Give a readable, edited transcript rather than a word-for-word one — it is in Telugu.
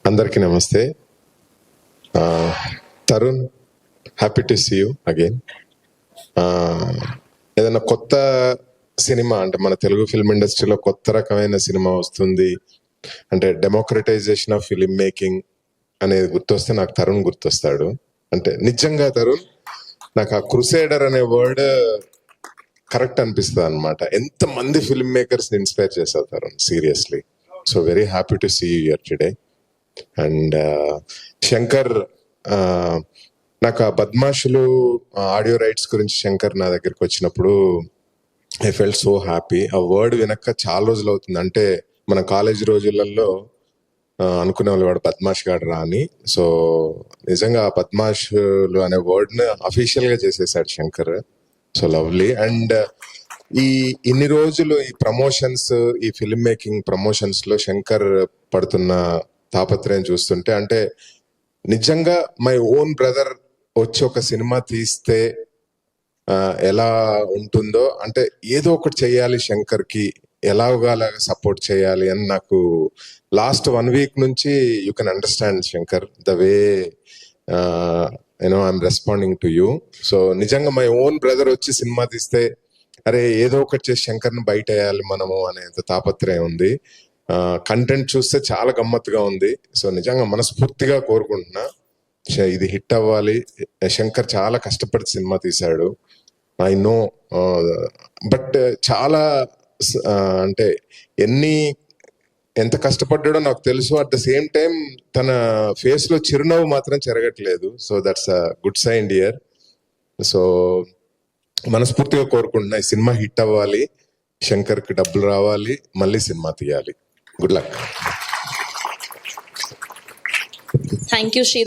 అందరికీ నమస్తే. Tarun, happy to see you again. ఏదైనా కొత్త సినిమా అంటే మన తెలుగు ఫిల్మ్ ఇండస్ట్రీలో కొత్త రకమైన సినిమా వస్తుంది అంటే డెమోక్రటైజేషన్ ఆఫ్ ఫిలిం మేకింగ్ అనేది గుర్తొస్తే నాకు తరుణ్ గుర్తొస్తాడు. అంటే నిజంగా తరుణ్ నాకు ఆ క్రూసేడర్ అనే వర్డ్ కరెక్ట్ అనిపిస్తుంది అనమాట. ఎంత మంది ఫిల్మ్ మేకర్స్ ఇన్స్పైర్ చేశారు Tarun, seriously. So very happy to see you here today. And Shankar, నాకు ఆ బద్మాషులు ఆడియో రైట్స్ గురించి శంకర్ నా దగ్గరికి వచ్చినప్పుడు ఐ ఫెల్ట్ సో హ్యాపీ. ఆ వర్డ్ వినక్క చాలా రోజులు అవుతుంది. అంటే మన కాలేజ్ రోజులలో అనుకునే వాళ్ళు వాడు బద్మాష్ గాడు రా అని. సో నిజంగా ఆ బద్మాషులు అనే వర్డ్ ని అఫీషియల్ గా చేసేసాడు శంకర్. So lovely. అండ్ ఇన్ని రోజులు ఈ ప్రమోషన్స్, ఈ ఫిల్మ్ మేకింగ్ ప్రమోషన్స్ లో శంకర్ పడుతున్న తాపత్రయం చూస్తుంటే, అంటే నిజంగా మై ఓన్ బ్రదర్ వచ్చి ఒక సినిమా తీస్తే ఎలా ఉంటుందో, అంటే ఏదో ఒకటి చెయ్యాలి శంకర్ కి, ఎలాగోలాగా సపోర్ట్ చేయాలి అని నాకు లాస్ట్ 1 వీక్ నుంచి you can understand Shankar the way I'm responding to you. So నిజంగా మై ఓన్ బ్రదర్ వచ్చి సినిమా తీస్తే అరే ఏదో ఒకటి చేసి శంకర్ని బయట వేయాలి మనము అనేంత తాపత్రయం ఉంది. కంటెంట్ చూస్తే చాలా గమ్మత్తుగా ఉంది. సో నిజంగా మనస్ఫూర్తిగా కోరుకుంటున్నా ఇది హిట్ అవ్వాలి. శంకర్ చాలా కష్టపడి సినిమా తీశాడు, ఐ నో. బట్ చాలా అంటే ఎంత కష్టపడ్డాడో నాకు తెలుసు. అట్ ద సేమ్ టైం తన ఫేస్ లో చిరునవ్వు మాత్రం చెరగట్లేదు. So that's a good sign dear. So మనస్ఫూర్తిగా కోరుకుంటున్నా ఈ సినిమా హిట్ అవ్వాలి, శంకర్ కి డబ్బులు రావాలి, మళ్ళీ సినిమా తీయాలి. Good luck. Thank you Shri.